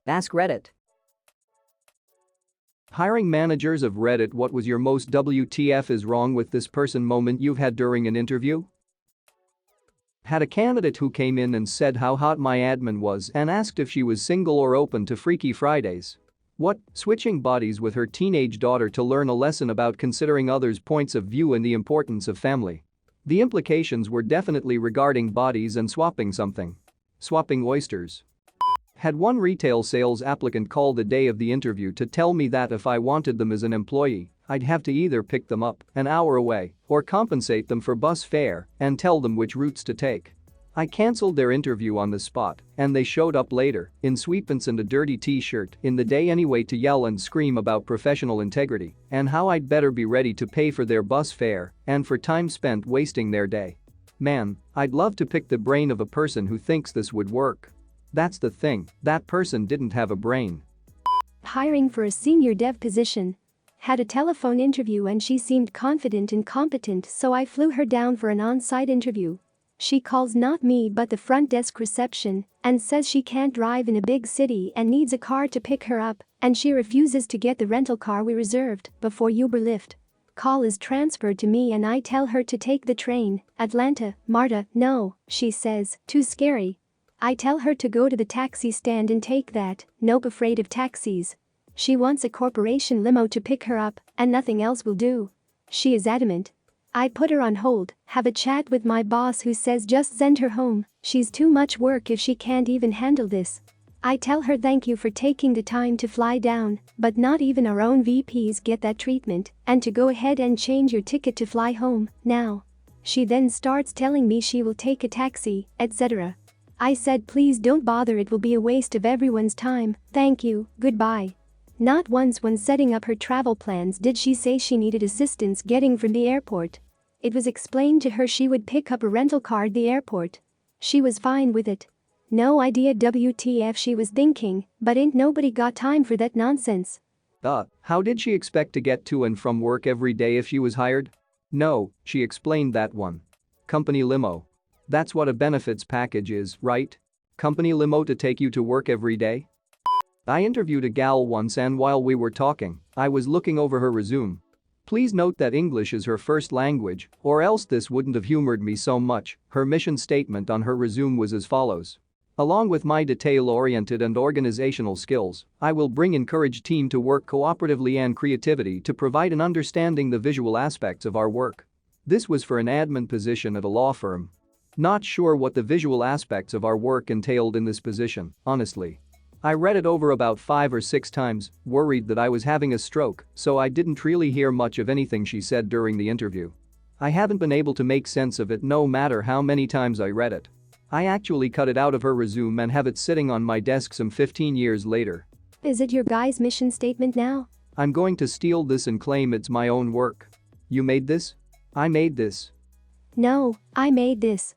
Ask Reddit. Hiring managers of Reddit, what was your most WTF is wrong with this person moment you've had during an interview? Had a candidate who came in and said how hot my admin was and asked if she was single or open to Freaky Fridays. What? Switching bodies with her teenage daughter to learn a lesson about considering others' points of view and the importance of family. The implications were definitely regarding bodies and swapping something. Swapping oysters. Had one retail sales applicant call the day of the interview to tell me that if I wanted them as an employee, I'd have to either pick them up an hour away or compensate them for bus fare and tell them which routes to take. I cancelled their interview on the spot and they showed up later in sweatpants and a dirty t-shirt in the day anyway to yell and scream about professional integrity and how I'd better be ready to pay for their bus fare and for time spent wasting their day. Man, I'd love to pick the brain of a person who thinks this would work. That's the thing, that person didn't have a brain. Hiring for a senior dev position. Had a telephone interview and she seemed confident and competent, so I flew her down for an on-site interview. She calls not me but the front desk reception and says she can't drive in a big city and needs a car to pick her up, and she refuses to get the rental car we reserved before Uber Lyft. Call is transferred to me and I tell her to take the train. Atlanta, Marta. No, she says, too scary. I tell her to go to the taxi stand and take that. Nope, afraid of taxis. She wants a corporation limo to pick her up and nothing else will do. She is adamant. I put her on hold, have a chat with my boss who says just send her home, she's too much work if she can't even handle this. I tell her thank you for taking the time to fly down, but not even our own VPs get that treatment, and to go ahead and change your ticket to fly home now. She then starts telling me she will take a taxi, etc. I said please don't bother, it will be a waste of everyone's time, thank you, goodbye. Not once when setting up her travel plans did she say she needed assistance getting from the airport. It was explained to her she would pick up a rental car at the airport. She was fine with it. No idea WTF she was thinking, but ain't nobody got time for that nonsense. How did she expect to get to and from work every day if she was hired? No, she explained that one. Company limo. That's what a benefits package is, right? Company limo to take you to work every day? I interviewed a gal once and while we were talking, I was looking over her resume. Please note that English is her first language, or else this wouldn't have humored me so much. Her mission statement on her resume was as follows. Along with my detail-oriented and organizational skills, I will encourage team to work cooperatively and creativity to provide an understanding the visual aspects of our work. This was for an admin position at a law firm. Not sure what the visual aspects of our work entailed in this position, honestly. I read it over about 5 or 6 times, worried that I was having a stroke, so I didn't really hear much of anything she said during the interview. I haven't been able to make sense of it no matter how many times I read it. I actually cut it out of her resume and have it sitting on my desk some 15 years later. Is it your guy's mission statement now? I'm going to steal this and claim it's my own work. You made this? I made this. No, I made this.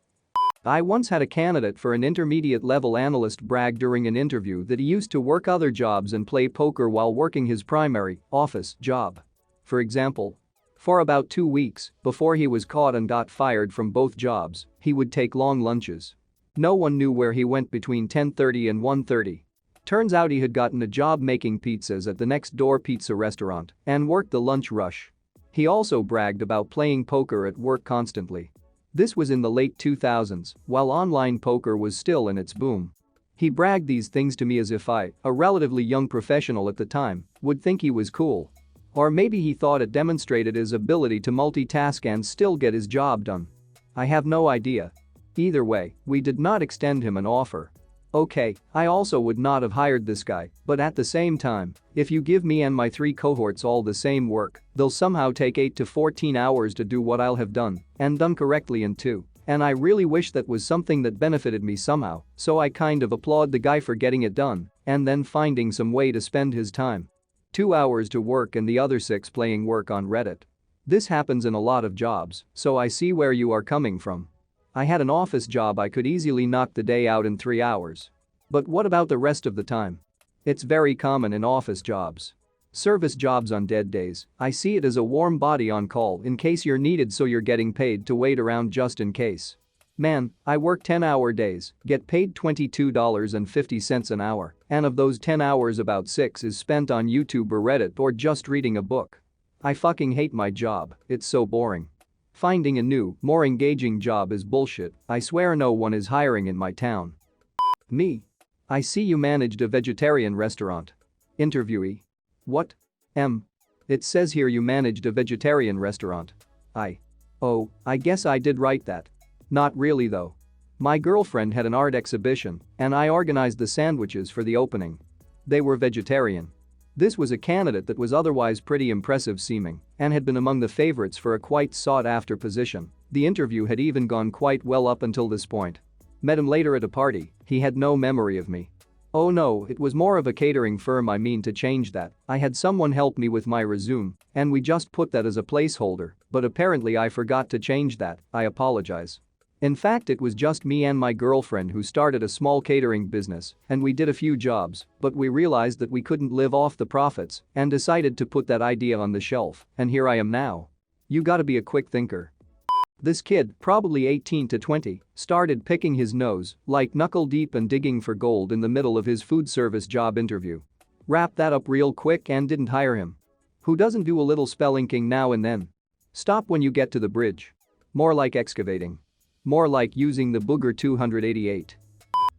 I once had a candidate for an intermediate-level analyst brag during an interview that he used to work other jobs and play poker while working his primary, office, job. For example, for about 2 weeks, before he was caught and got fired from both jobs, he would take long lunches. No one knew where he went between 10:30 and 1:30. Turns out he had gotten a job making pizzas at the next-door pizza restaurant and worked the lunch rush. He also bragged about playing poker at work constantly. This was in the late 2000s, while online poker was still in its boom. He bragged these things to me as if I, a relatively young professional at the time, would think he was cool. Or maybe he thought it demonstrated his ability to multitask and still get his job done. I have no idea. Either way, we did not extend him an offer. Okay, I also would not have hired this guy, but at the same time, if you give me and my 3 cohorts all the same work, they'll somehow take 8 to 14 hours to do what I'll have done, and done correctly in 2. And I really wish that was something that benefited me somehow, so I kind of applaud the guy for getting it done, and then finding some way to spend his time. 2 hours to work and the other 6 playing work on Reddit. This happens in a lot of jobs, so I see where you are coming from. I had an office job I could easily knock the day out in 3 hours. But what about the rest of the time? It's very common in office jobs. Service jobs on dead days, I see it as a warm body on call in case you're needed, so you're getting paid to wait around just in case. Man, I work 10-hour days, get paid $22.50 an hour, and of those 10 hours about 6 is spent on YouTube or Reddit or just reading a book. I fucking hate my job, it's so boring. Finding a new, more engaging job is bullshit, I swear no one is hiring in my town. Me. I see you managed a vegetarian restaurant. Interviewee. What? It says here you managed a vegetarian restaurant. Oh, I guess I did write that. Not really though. My girlfriend had an art exhibition, and I organized the sandwiches for the opening. They were vegetarian. This was a candidate that was otherwise pretty impressive seeming and had been among the favorites for a quite sought-after position. The interview had even gone quite well up until this point. Met him later at a party, he had no memory of me. Oh no, it was more of a catering firm. I mean to change that. I had someone help me with my resume, and we just put that as a placeholder, but apparently I forgot to change that, I apologize. In fact, it was just me and my girlfriend who started a small catering business, and we did a few jobs, but we realized that we couldn't live off the profits and decided to put that idea on the shelf, and here I am now. You gotta be a quick thinker. This kid, probably 18 to 20, started picking his nose, like knuckle deep and digging for gold in the middle of his food service job interview. Wrapped that up real quick and didn't hire him. Who doesn't do a little spelunking now and then? Stop when you get to the bridge. More like excavating. More like using the Booger 288.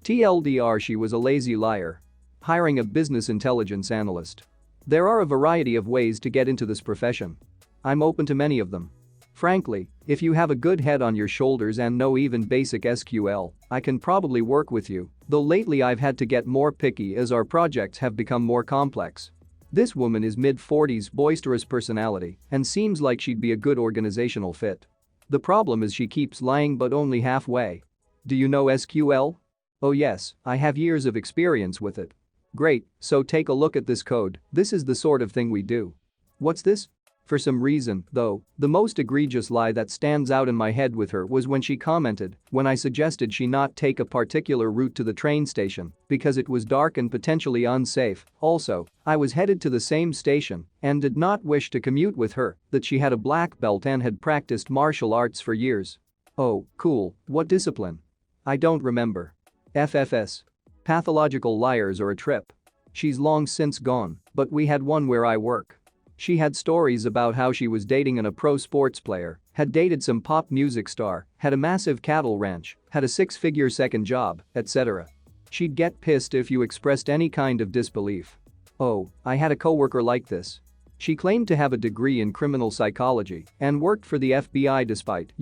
TLDR, she was a lazy liar. Hiring a business intelligence analyst. There are a variety of ways to get into this profession. I'm open to many of them. Frankly, if you have a good head on your shoulders and know even basic SQL, I can probably work with you, though lately I've had to get more picky as our projects have become more complex. This woman is mid-40s, boisterous personality, and seems like she'd be a good organizational fit. The problem is she keeps lying but only halfway. Do you know SQL? Oh yes, I have years of experience with it. Great, so take a look at this code, this is the sort of thing we do. What's this? For some reason, though, the most egregious lie that stands out in my head with her was when she commented when I suggested she not take a particular route to the train station because it was dark and potentially unsafe. Also, I was headed to the same station and did not wish to commute with her, that she had a black belt and had practiced martial arts for years. Oh, cool, what discipline? I don't remember. FFS. Pathological liars are a trip. She's long since gone, but we had one where I work. She had stories about how she was dating a pro sports player, had dated some pop music star, had a massive cattle ranch, had a six-figure second job, etc. She'd get pissed if you expressed any kind of disbelief. Oh, I had a coworker like this. She claimed to have a degree in criminal psychology and worked for the FBI despite,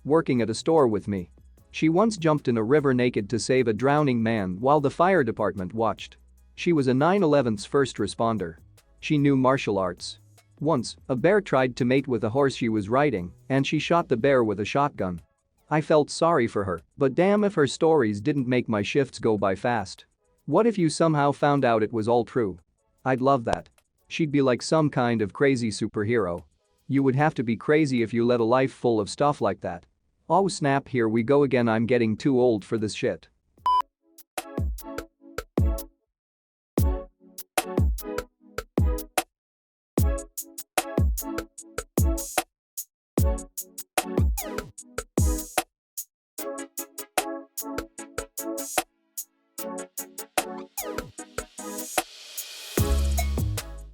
working at a store with me. She once jumped in a river naked to save a drowning man while the fire department watched. She was a 9/11's first responder. She knew martial arts. Once, a bear tried to mate with a horse she was riding, and she shot the bear with a shotgun. I felt sorry for her, but damn if her stories didn't make my shifts go by fast. What if you somehow found out it was all true? I'd love that. She'd be like some kind of crazy superhero. You would have to be crazy if you led a life full of stuff like that. Oh snap, here we go again, I'm getting too old for this shit.